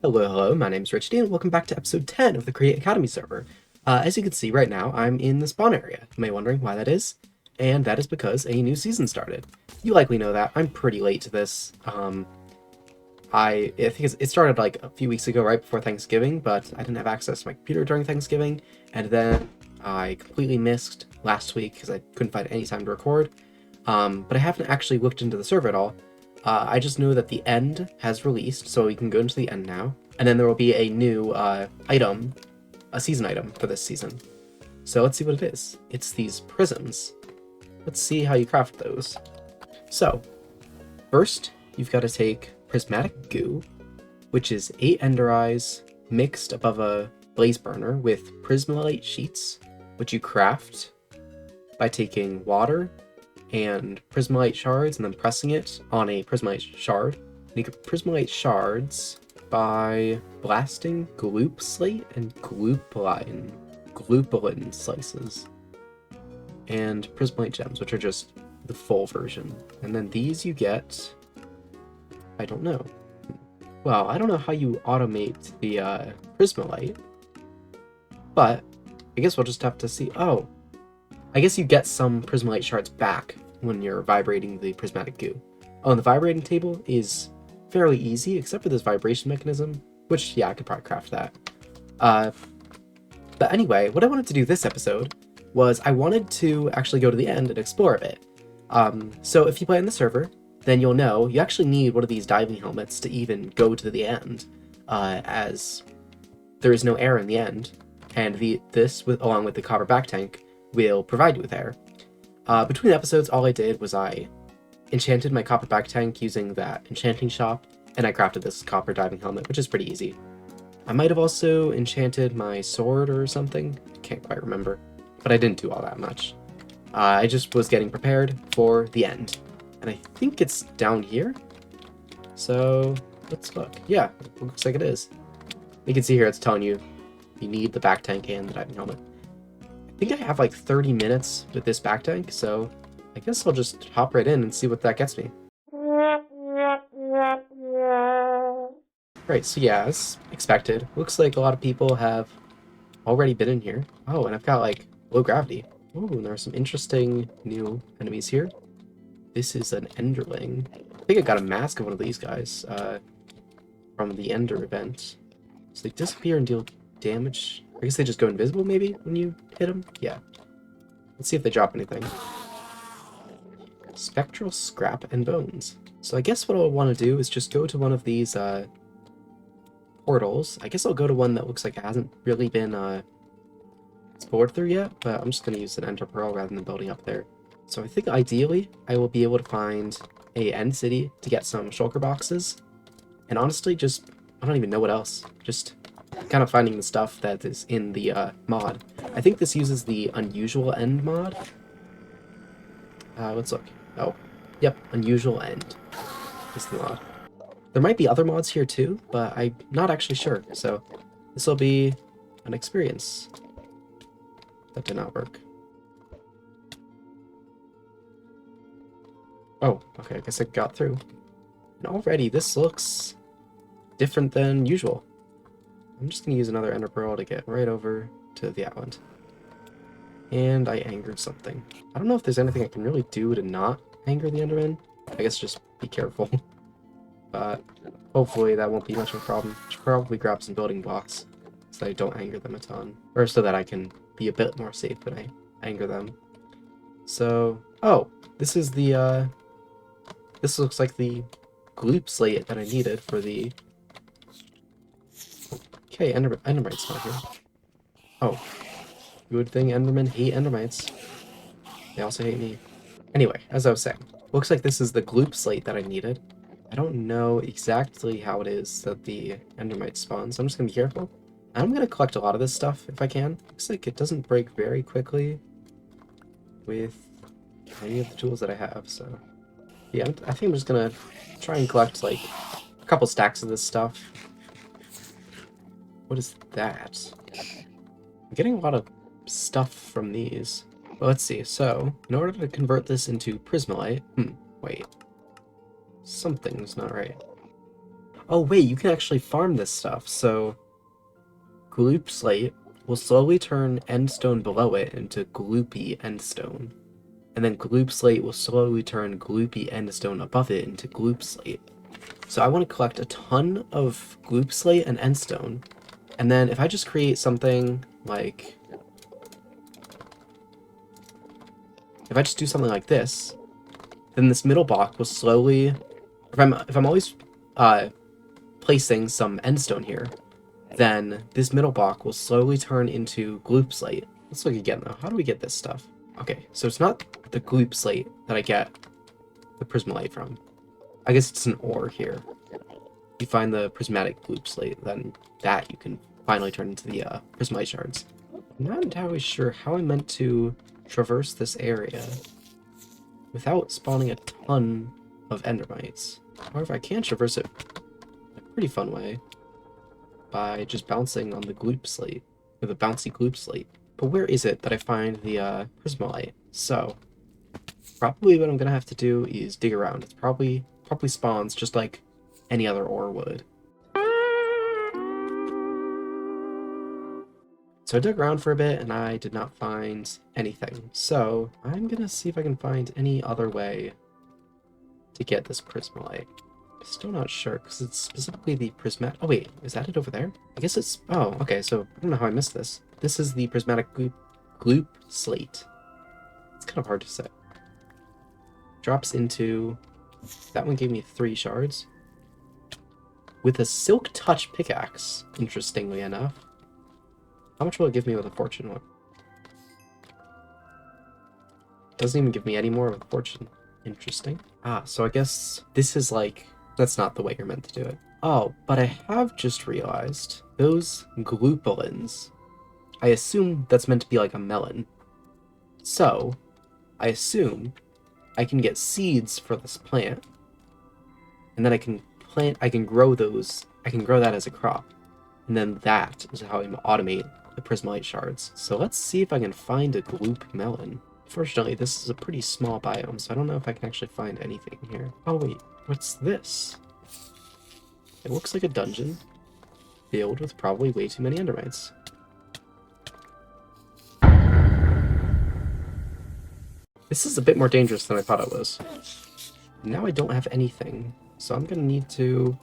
Hello, my name is Richity, and welcome back to episode 10 of the Create Academy server. As you can see right now, I'm in the spawn area. You may be wondering why that is, and that is because a new season started. You likely know that. I'm pretty late to this. I think it started like a few weeks ago, right before Thanksgiving, but I didn't have access to my computer during Thanksgiving, and then I completely missed last week because I couldn't find any time to record. But I haven't actually looked into the server at all. I just know that the end has released, so we can go into the end now. And then there will be a new item, a season item for this season. So let's see what it is. It's these prisms. Let's see how you craft those. So, first, you've got to take prismatic goo, which is 8 ender eyes mixed above a blaze burner with prismalite sheets, which you craft by taking water and prismalite shards and then pressing it on a prismalite shard. You get prismalite shards by blasting gloop slate and gloopulin slices, and prismalite gems, which are just the full version. And then these you get, I don't know. Well, I don't know how you automate the prismalite, but I guess we'll just have to see. Oh, I guess you get some prismalite shards back when you're vibrating the prismatic goo. Oh, and the vibrating table is fairly easy, except for this vibration mechanism, which, yeah, I could probably craft that. But anyway, what I wanted to do this episode was I wanted to actually go to the end and explore a bit. So if you play on the server, then you'll know you actually need one of these diving helmets to even go to the end, as there is no air in the end, and along with the copper back tank, will provide you with air. Between episodes, all I did was I enchanted my copper back tank using that enchanting shop, and I crafted this copper diving helmet, which is pretty easy. I might have also enchanted my sword or something, can't quite remember, but I didn't do all that much. I just was getting prepared for the end, and I think it's down here, so let's look. Yeah, it looks like it is. You can see here it's telling you need the back tank and the diving helmet. I think I have like 30 minutes with this back tank, so I guess I'll just hop right in and see what that gets me. Right, so yeah, as expected, looks like a lot of people have already been in here. Oh, and I've got like low gravity. Ooh, and there are some interesting new enemies here. This is an enderling. I think I got a mask of one of these guys from the ender event. So they disappear and deal damage. I guess they just go invisible, maybe, when you hit them? Yeah. Let's see if they drop anything. Spectral scrap and bones. So I guess what I'll want to do is just go to one of these portals. I guess I'll go to one that looks like it hasn't really been explored through yet, but I'm just going to use an ender pearl rather than building up there. So I think ideally I will be able to find a end city to get some shulker boxes. And honestly, I don't even know what else. Just kind of finding the stuff that is in the mod. I think this uses the unusual end mod. Let's look. Oh, yep, unusual end is the mod. There might be other mods here too, but I'm not actually sure. So this will be an experience. That did not work. Oh, okay, I guess it got through. And already this looks different than usual. I'm just going to use another ender pearl to get right over to the island. And I angered something. I don't know if there's anything I can really do to not anger the enderman. I guess just be careful. But hopefully that won't be much of a problem. I should probably grab some building blocks so that I don't anger them a ton. Or so that I can be a bit more safe when I anger them. So, oh, this is the, this looks like the gloop slate that I needed for the... Okay, endermite's not here. Oh, good thing endermen hate endermites. They also hate me. Anyway, as I was saying, looks like this is the gloop slate that I needed. I don't know exactly how it is that the endermite spawns, so I'm just gonna be careful. I'm gonna collect a lot of this stuff if I can. Looks like it doesn't break very quickly with any of the tools that I have, so... Yeah, I think I'm just gonna try and collect, like, a couple stacks of this stuff. What is that? I'm getting a lot of stuff from these. Well, let's see. So, in order to convert this into prismalite... wait. Something's not right. Oh wait, you can actually farm this stuff. So gloop slate will slowly turn endstone below it into gloopy endstone. And then gloop slate will slowly turn gloopy endstone above it into gloop slate. So I want to collect a ton of gloop slate and endstone. And then if I just create something like... If I just do something like this, then this middle block will slowly... If I'm always placing some endstone here, then this middle block will slowly turn into gloop slate. Let's look again though. How do we get this stuff? Okay, so it's not the gloop slate that I get the prismalite from. I guess it's an ore here. You find the prismatic gloop slate, then that you can finally turn into the prismalite shards. I'm not entirely sure how I meant to traverse this area without spawning a ton of endermites. However, I can traverse it in a pretty fun way by just bouncing on the gloop slate, or the bouncy gloop slate. But where is it that I find the prismalite? So, probably what I'm gonna have to do is dig around. It's probably spawns just like any other ore would. So I dug around for a bit and I did not find anything. So I'm gonna see if I can find any other way to get this prismalite. Still not sure, because it's specifically the prismatic... Oh wait, is that it over there? I guess it's... Oh, okay, so I don't know how I missed this. This is the prismatic gloop slate. It's kind of hard to say. Drops into... That one gave me 3 shards. With a silk touch pickaxe, interestingly enough. How much will it give me with a fortune one? Doesn't even give me any more with a fortune. Interesting. Ah, so I guess this is like... That's not the way you're meant to do it. Oh, but I have just realized those gloopulins, I assume that's meant to be like a melon. So, I assume I can get seeds for this plant, and then I can grow those, I can grow that as a crop. And then that is how I automate the prismalite shards. So let's see if I can find a gloop melon. Fortunately, this is a pretty small biome, so I don't know if I can actually find anything here. Oh wait, what's this? It looks like a dungeon filled with probably way too many endermites. This is a bit more dangerous than I thought it was. Now I don't have anything, so I'm gonna need to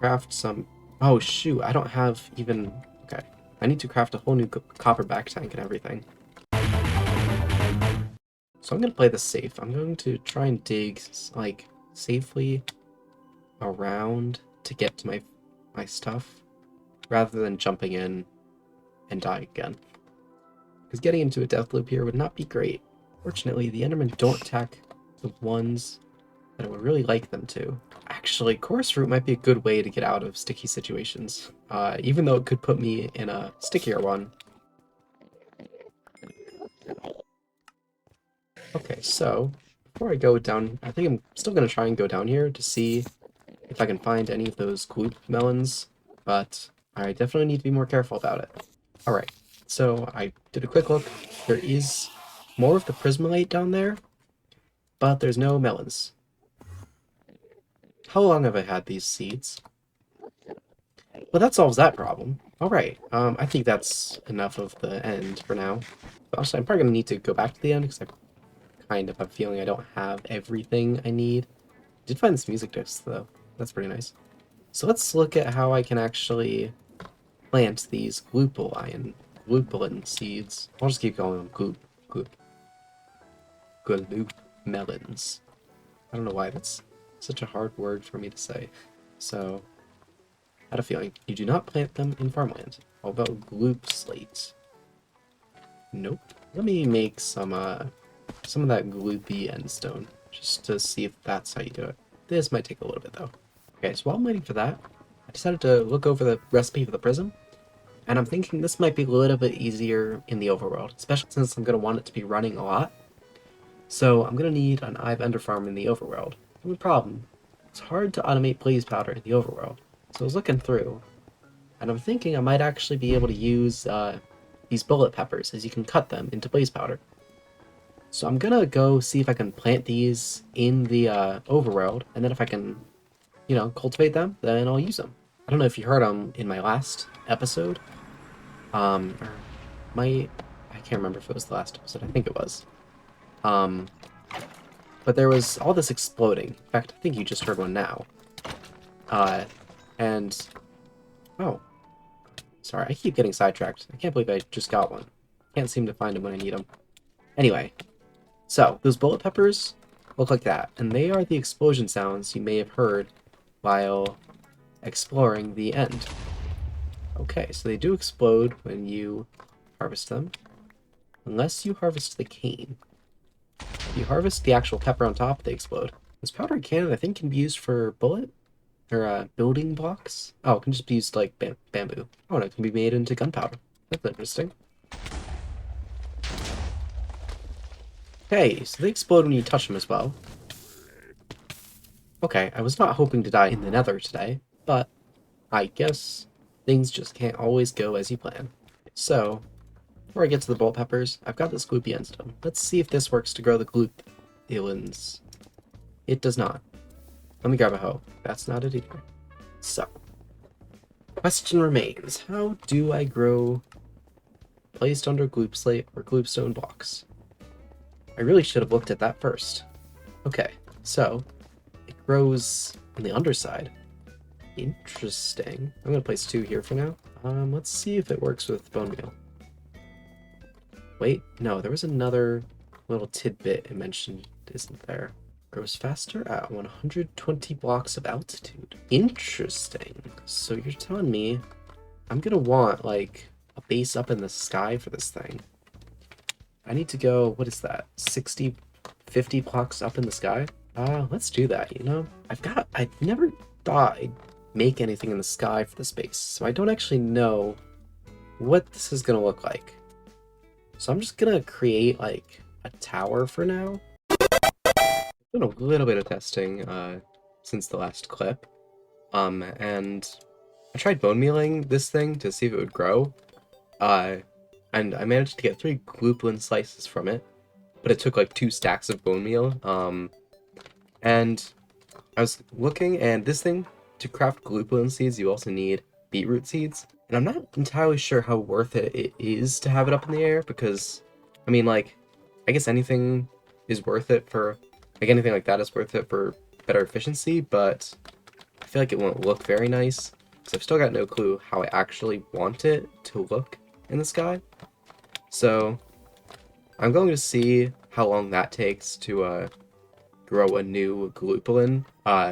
craft some... Oh shoot, I don't have even... Okay, I need to craft a whole new copper back tank and everything. So I'm gonna play this safe. I'm going to try and dig, like, safely around to get to my stuff, rather than jumping in and dying again. Because getting into a death loop here would not be great. Fortunately, the Endermen don't attack the ones that I would really like them to. Actually, chorus root might be a good way to get out of sticky situations, even though it could put me in a stickier one. Okay, so before I go down, I think I'm still going to try and go down here to see if I can find any of those gloop melons, but I definitely need to be more careful about it. Alright, so I did a quick look. There is more of the prismalite down there, but there's no melons. How long have I had these seeds? Well, that solves that problem. Alright, I think that's enough of the end for now. But also, I'm probably going to need to go back to the end, because I kind of have a feeling I don't have everything I need. I did find this music disc, though. That's pretty nice. So let's look at how I can actually plant these gloopulin seeds. I'll just keep calling them gloop melons. I don't know why that's such a hard word for me to say. So, I had a feeling. You do not plant them in farmland. How about gloop slate? Nope. Let me make some of that gloopy endstone, just to see if that's how you do it. This might take a little bit, though. Okay, so while I'm waiting for that, I decided to look over the recipe for the prism, and I'm thinking this might be a little bit easier in the overworld, especially since I'm going to want it to be running a lot. So I'm going to need an Ive Ender Farm in the overworld. The only problem, it's hard to automate blaze powder in the overworld. So I was looking through, and I'm thinking I might actually be able to use these bullet peppers, as you can cut them into blaze powder. So I'm gonna go see if I can plant these in the overworld, and then if I can cultivate them, then I'll use them. I don't know if you heard them in my last episode, or I can't remember if it was the last episode. I think it was. Um, but there was all this exploding. In fact, I think you just heard one now. Uh, and oh, sorry, I keep getting sidetracked. I can't believe I just got one. Can't seem to find them when I need them. Anyway, so those bullet peppers look like that, and they are the explosion sounds you may have heard while exploring the end. Okay, so they do explode when you harvest them, unless you harvest the cane. If you harvest the actual pepper on top, they explode. This powdered cannon, I think, can be used for bullet or building blocks. Oh, it can just be used like bamboo. Oh, and it can be made into gunpowder. That's interesting. Okay, so they explode when you touch them as well. Okay, I was not hoping to die in the nether today, but I guess things just can't always go as you plan. So, before I get to the bullet peppers, I've got this gloopy endstone. Let's see if this works to grow the gloop villains. It does not. Let me grab a hoe. That's not it either. So, question remains. How do I grow placed under gloop slate or gloopstone blocks? I really should have looked at that first. Okay, so it grows on the underside. Interesting. I'm gonna place 2 here for now. Let's see if it works with bone meal. Wait, no, there was another little tidbit it mentioned, isn't there? Grows faster at 120 blocks of altitude. Interesting. So you're telling me I'm gonna want, like, a base up in the sky for this thing. I need to go, what is that, 60, 50 blocks up in the sky? Let's do that, I never thought I'd make anything in the sky for the space, so I don't actually know what this is gonna look like. So I'm just gonna create, like, a tower for now. I've done a little bit of testing, since the last clip, and I tried bone mealing this thing to see if it would grow, and I managed to get 3 gloopland slices from it, but it took like 2 stacks of bone meal, and I was looking, and this thing, to craft gloopland seeds, you also need beetroot seeds, and I'm not entirely sure how worth it is to have it up in the air, because, I mean, like, I guess anything is worth it for, like, anything like that is worth it for better efficiency, but I feel like it won't look very nice, because I've still got no clue how I actually want it to look in the sky. So I'm going to see how long that takes to grow a new gloopulin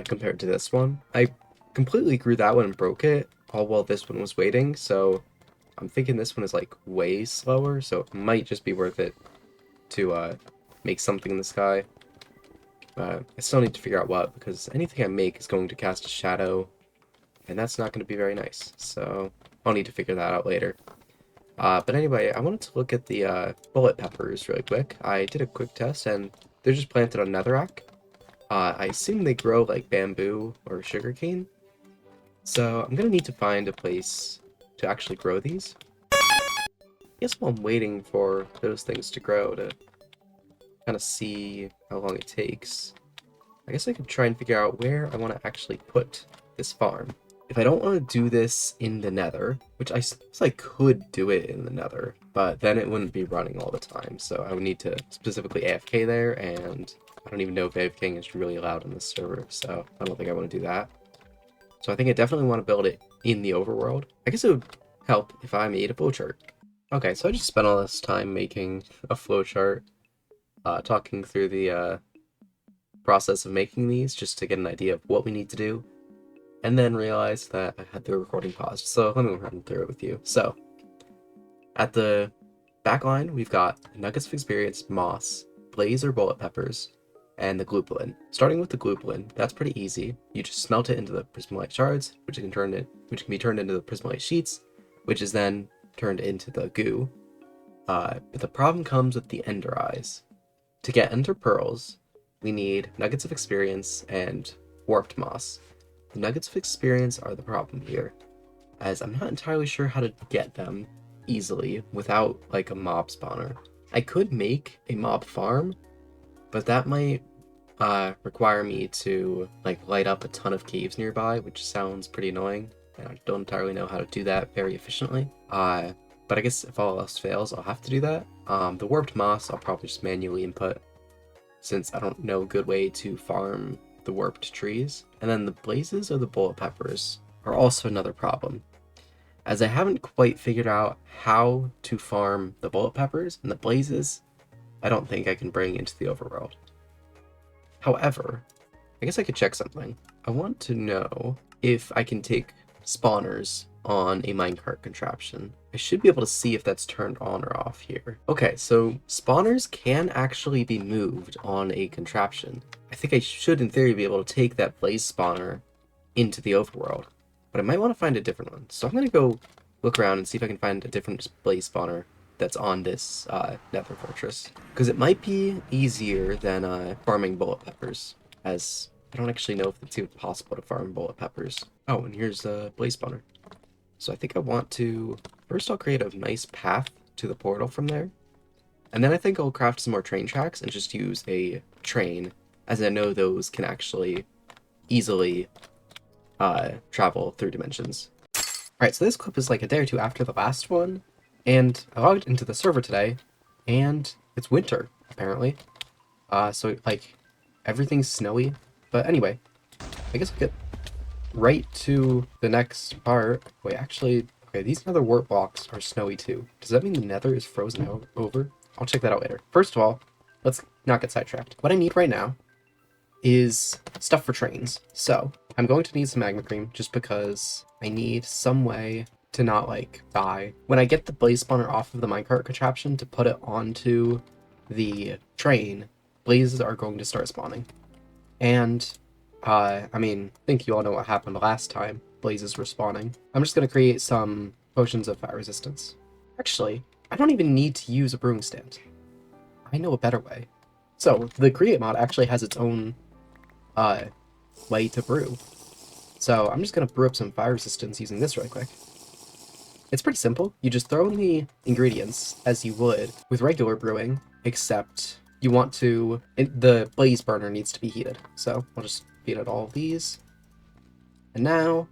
compared to this one. I completely grew that one and broke it all while this one was waiting, so I'm thinking this one is like way slower, so it might just be worth it to make something in the sky. I still need to figure out what, because anything I make is going to cast a shadow, and that's not going to be very nice, so I'll need to figure that out later. But anyway, I wanted to look at the bullet peppers really quick. I did a quick test, and they're just planted on netherrack. I assume they grow like bamboo or sugarcane. So I'm gonna need to find a place to actually grow these. I guess while I'm waiting for those things to grow to kind of see how long it takes, I guess I could try and figure out where I want to actually put this farm. If I don't want to do this in the nether, which I suppose I could do it in the nether, but then it wouldn't be running all the time, so I would need to specifically AFK there, and I don't even know if AFKing is really allowed on this server, so I don't think I want to do that. So I think I definitely want to build it in the overworld. I guess it would help if I made a flowchart. Okay, so I just spent all this time making a flowchart, talking through the process of making these, just to get an idea of what we need to do, and then realized that I had the recording paused, so let me run through it with you. So, at the back line, we've got Nuggets of Experience, Moss, Blaze or Bullet Peppers, and the Gloopulin. Starting with the Gloopulin, that's pretty easy. You just smelt it into the prismalite shards, which can be turned into the prismalite sheets, which is then turned into the goo. But the problem comes with the ender eyes. To get ender pearls, we need Nuggets of Experience and warped moss. The Nuggets of Experience are the problem here, as I'm not entirely sure how to get them easily without like a mob spawner. I could make a mob farm, but that might require me to like light up a ton of caves nearby, which sounds pretty annoying. And I don't entirely know how to do that very efficiently. But I guess if all else fails, I'll have to do that. The warped moss, I'll probably just manually input since I don't know a good way to farm the warped trees. And then the blazes or the bullet peppers are also another problem, as I haven't quite figured out how to farm the bullet peppers, and the blazes I don't think I can bring into the overworld. However, I guess I could check something. I want to know if I can take spawners on a minecart contraption. I should be able to see if that's turned on or off here. Okay, so spawners can actually be moved on a contraption. I think I should, in theory, be able to take that blaze spawner into the overworld, but I might want to find a different one. So I'm going to go look around and see if I can find a different blaze spawner that's on this nether fortress, because it might be easier than farming bullet peppers, as I don't actually know if it's even possible to farm bullet peppers. Oh, and here's the blaze spawner. So I think I want to, first I'll create a nice path to the portal from there, and then I think I'll craft some more train tracks and just use a train, as I know those can actually easily travel through dimensions. Alright, so this clip is like a day or two after the last one, and I logged into the server today, and it's winter, apparently. So, like, everything's snowy. But anyway, I guess I'll get right to the next part. Wait, actually, okay, these nether warp blocks are snowy too. Does that mean the nether is frozen over? I'll check that out later. First of all, let's not get sidetracked. What I need right now is stuff for trains. So, I'm going to need some magma cream, just because I need some way to not, like, die. When I get the blaze spawner off of the minecart contraption to put it onto the train, blazes are going to start spawning. And, I mean, I think you all know what happened last time blazes were spawning. I'm just going to create some potions of fire resistance. Actually, I don't even need to use a brewing stand. I know a better way. So, the create mod actually has its own, way to brew. So, I'm just going to brew up some fire resistance using this really quick. It's pretty simple. You just throw in the ingredients as you would with regular brewing, except you want to, the blaze burner needs to be heated. So I'll just feed it all of these. And now,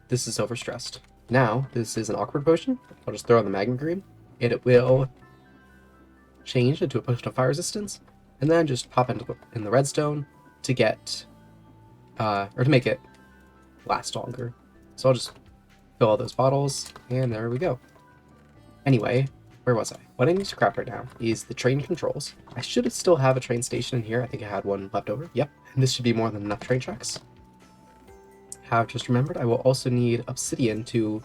this is overstressed. Now, this is an awkward potion. I'll just throw in the magma cream, and it will change into a potion of fire resistance, and then just pop in the redstone to get, or to make it last longer. So I'll just fill all those bottles, and there we go. Anyway, where was I? What I need to craft right now is the train controls. I should still have a train station in here. I think I had one left over. Yep, and this should be more than enough train tracks. Have just remembered, I will also need obsidian to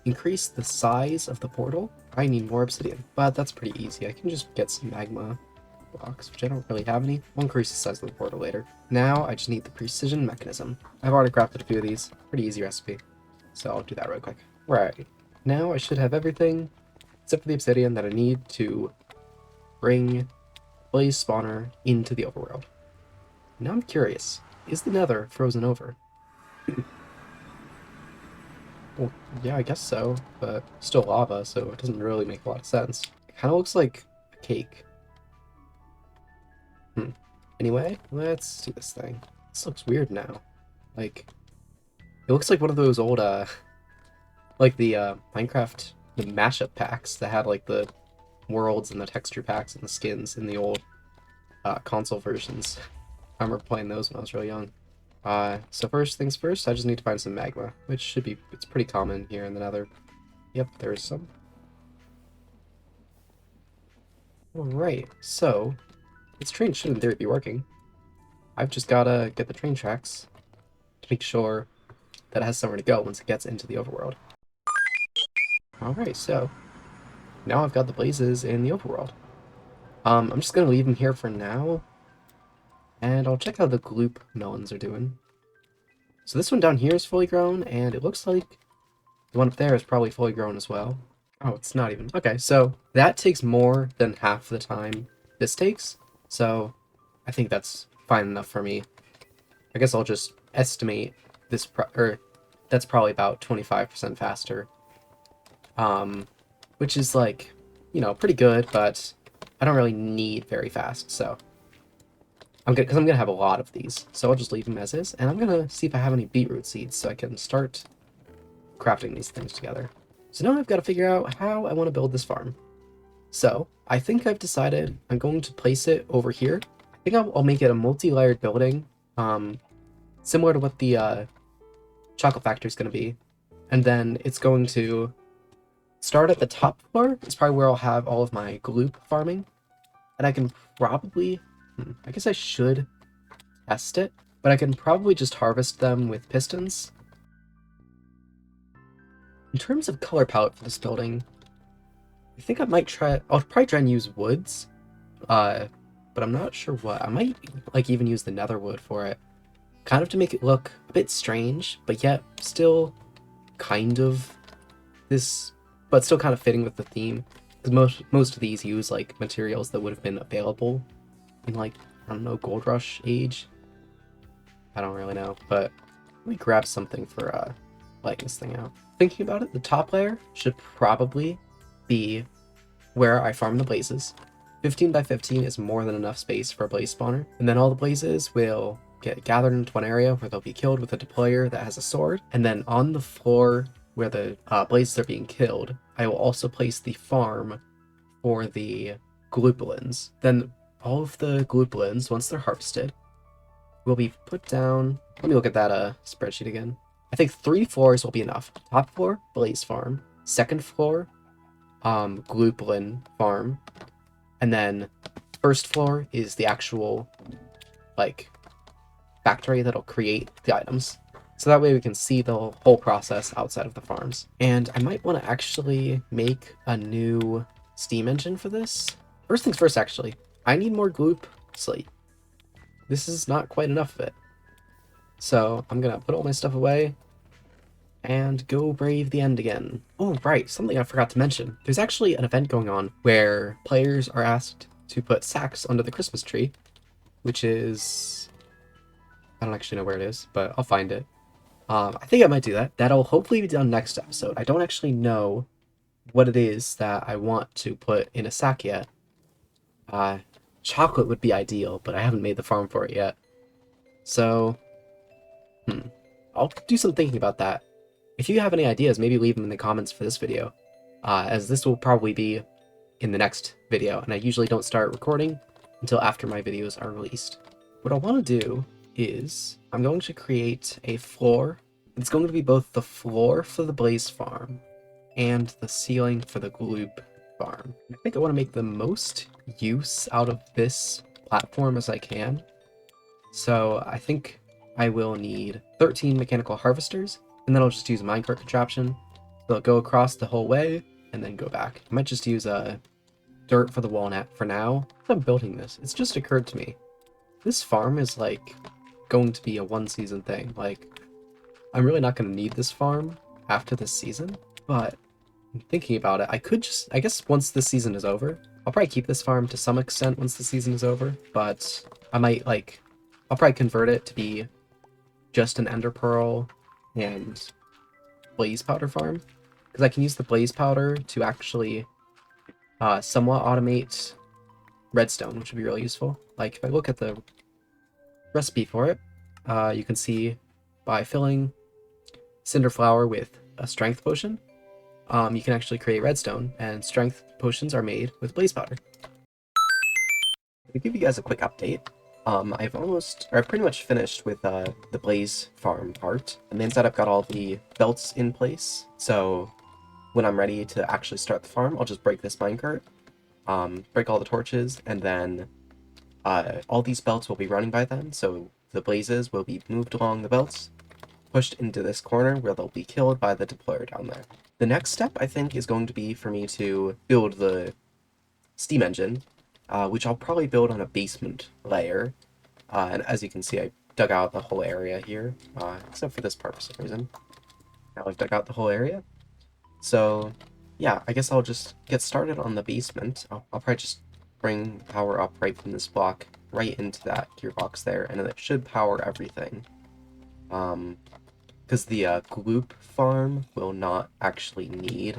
increase the size of the portal. I need more obsidian, but that's pretty easy. I can just get some magma blocks, which I don't really have any. I'll increase the size of the portal later. Now I just need the precision mechanism. I've already crafted a few of these. Pretty easy recipe. So I'll do that real quick. Right, now I should have everything, except for the obsidian, that I need to bring blaze spawner into the overworld. Now I'm curious, is the nether frozen over? Well, yeah, I guess so, but still lava, so it doesn't really make a lot of sense. It kind of looks like a cake. Anyway, let's do this thing. This looks weird now. Like, it looks like one of those old, like the, Minecraft, the mashup packs that had, like, the worlds and the texture packs and the skins in the old, console versions. I remember playing those when I was really young. So first things first, I just need to find some magma, which should be, it's pretty common here in the nether. Yep, there's some. Alright, so, this train should in theory be working. I've just gotta get the train tracks to make sure that it has somewhere to go once it gets into the overworld. Alright, so now I've got the blazes in the overworld. I'm just gonna leave them here for now, and I'll check how the gloop melons are doing. So this one down here is fully grown, and it looks like the one up there is probably fully grown as well. Oh, it's not even. Okay, so that takes more than half the time this takes, so I think that's fine enough for me. I guess I'll just estimate this, that's probably about 25% faster. Which is like, you know, pretty good, but I don't really need very fast, so because I'm gonna have a lot of these, so I'll just leave them as is, and I'm gonna see if I have any beetroot seeds so I can start crafting these things together. So now I've got to figure out how I want to build this farm. So I think I've decided I'm going to place it over here. I think I'll make it a multi-layered building, similar to what the chocolate factory is going to be, and then it's going to start at the top floor. It's probably where I'll have all of my gloop farming, and I can probably, I guess I should test it, but I can probably just harvest them with pistons. In terms of color palette for this building, I think I'll probably try and use woods, but I'm not sure what. I might like even use the nether wood for it, kind of to make it look a bit strange, but yet still kind of this, but still kind of fitting with the theme. Because most of these use like materials that would have been available in like, I don't know, Gold Rush age. I don't really know, but let me grab something for lighting this thing out. Thinking about it, the top layer should probably be where I farm the blazes. 15 by 15 is more than enough space for a blaze spawner, and then all the blazes will get gathered into one area where they'll be killed with a deployer that has a sword, and then on the floor where the blazes are being killed, I will also place the farm for the glupulins. Then all of the glupulins, once they're harvested, will be put down. Let me look at that spreadsheet again. I think 3 floors will be enough. Top floor, blaze farm. Second floor, glupulin farm. And then first floor is the actual, like, factory that'll create the items. So that way we can see the whole process outside of the farms. And I might want to actually make a new steam engine for this. First things first, actually. I need more gloop slate. This is not quite enough of it. So I'm gonna put all my stuff away and go brave the end again. Oh, right, something I forgot to mention. There's actually an event going on where players are asked to put sacks under the Christmas tree, which is... I don't actually know where it is, but I'll find it. I think I might do that. That'll hopefully be done next episode. I don't actually know what it is that I want to put in a sack yet. Chocolate would be ideal, but I haven't made the farm for it yet. So, I'll do some thinking about that. If you have any ideas, maybe leave them in the comments for this video, as this will probably be in the next video, and I usually don't start recording until after my videos are released. What I want to do is, I'm going to create a floor. It's going to be both the floor for the blaze farm and the ceiling for the gloop farm. I think I want to make the most use out of this platform as I can. So I think I will need 13 mechanical harvesters, and then I'll just use a minecart contraption. So it'll go across the whole way and then go back. I might just use dirt for the walnut for now. I'm building this. It's just occurred to me. This farm is like going to be a 1-season thing. Like, I'm really not going to need this farm after this season, but I'm thinking about it. I could just, I guess once this season is over, I'll probably keep this farm to some extent once the season is over, but I might I'll probably convert it to be just an ender pearl and blaze powder farm, because I can use the blaze powder to actually somewhat automate redstone, which would be really useful. Like, if I look at the recipe for it, you can see by filling cinder flour with a strength potion, you can actually create redstone, and strength potions are made with blaze powder. To give you guys a quick update, I've pretty much finished with the blaze farm part. On the inside, I've got all the belts in place, so when I'm ready to actually start the farm, I'll just break this minecart, break all the torches, and then all these belts will be running by then, so the blazes will be moved along the belts, pushed into this corner where they'll be killed by the deployer down there. The next step, I think, is going to be for me to build the steam engine, which I'll probably build on a basement layer. And as you can see, I dug out the whole area here, except for this part for some reason. Now I've dug out the whole area. So, yeah, I guess I'll just get started on the basement. I'll probably just bring power up right from this block right into that gearbox there, and it should power everything. Because the gloop farm will not actually need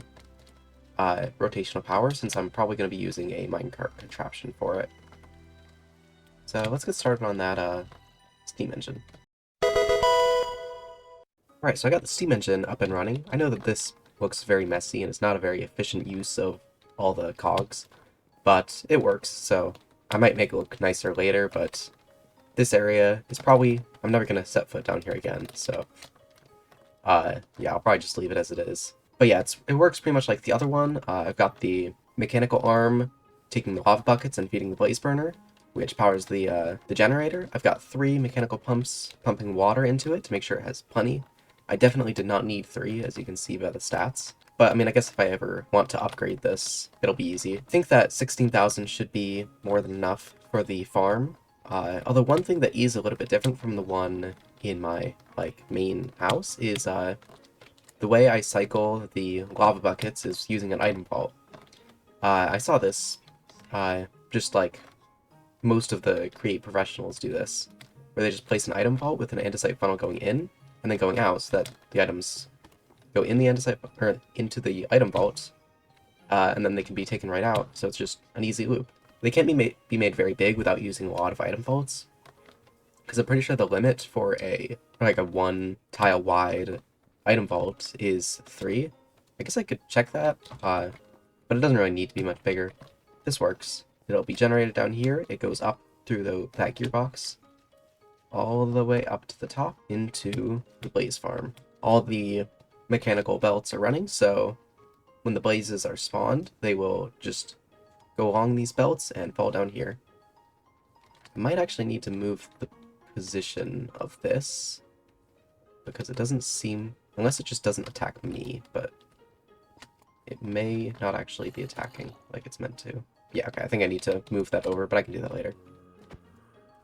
rotational power, since I'm probably going to be using a minecart contraption for it. So let's get started on that steam engine. Alright, so I got the steam engine up and running. I know that this looks very messy and it's not a very efficient use of all the cogs, but it works, so I might make it look nicer later, but this area is probably... I'm never going to set foot down here again, so... yeah, I'll probably just leave it as it is. But yeah, it works pretty much like the other one. I've got the mechanical arm taking the lava buckets and feeding the blaze burner, which powers the generator. I've got 3 mechanical pumps pumping water into it to make sure it has plenty. I definitely did not need 3, as you can see by the stats. But, I mean, I guess if I ever want to upgrade this, it'll be easy. I think that 16,000 should be more than enough for the farm. Although one thing that is a little bit different from the one in my, main house is, the way I cycle the lava buckets is using an item vault. I saw this, just like most of the Create professionals do this, where they just place an item vault with an andesite funnel going in, and then going out, so that the items go in the andesite, or into the item vault, and then they can be taken right out, so it's just an easy loop. They can't be made very big without using a lot of item vaults, because I'm pretty sure the limit for a 1 tile wide item vault is 3. I guess I could check that, but it doesn't really need to be much bigger. This works. It'll be generated down here, it goes up through that gearbox, all the way up to the top into the blaze farm. All the mechanical belts are running, so when the blazes are spawned, they will just go along these belts and fall down here. I might actually need to move the position of this, because it doesn't seem... unless it just doesn't attack me, but it may not actually be attacking like it's meant to. Yeah, okay, I think I need to move that over, but I can do that later.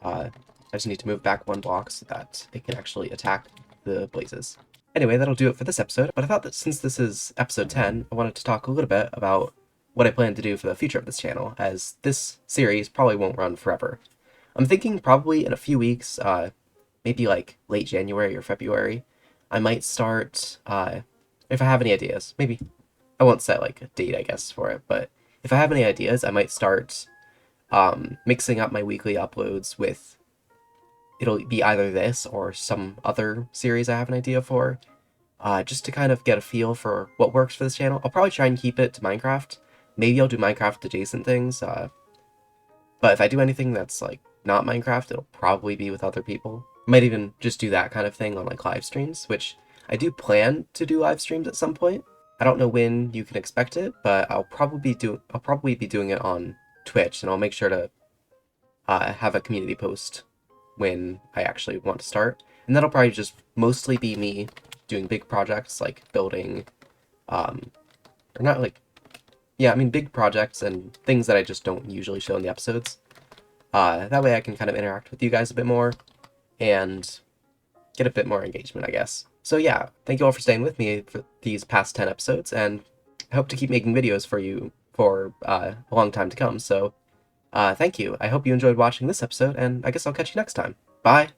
I just need to move back 1 block so that it can actually attack the blazes. Anyway, that'll do it for this episode, but I thought that since this is episode 10, I wanted to talk a little bit about what I plan to do for the future of this channel, as this series probably won't run forever. I'm thinking probably in a few weeks, maybe like late January or February, I might start, if I have any ideas, maybe, I won't set like a date I guess for it, but if I have any ideas, I might start mixing up my weekly uploads with, it'll be either this or some other series I have an idea for, just to kind of get a feel for what works for this channel. I'll probably try and keep it to Minecraft. Maybe I'll do Minecraft adjacent things, but if I do anything that's like not Minecraft, it'll probably be with other people. I might even just do that kind of thing on like live streams, which I do plan to do live streams at some point. I don't know when you can expect it, but I'll probably be doing it on Twitch, and I'll make sure to have a community post when I actually want to start. And that'll probably just mostly be me doing big projects like building, or not like, yeah, I mean big projects and things that I just don't usually show in the episodes. That way I can kind of interact with you guys a bit more and get a bit more engagement, I guess. So yeah, thank you all for staying with me for these past 10 episodes, and I hope to keep making videos for you for a long time to come, so thank you. I hope you enjoyed watching this episode, and I guess I'll catch you next time. Bye!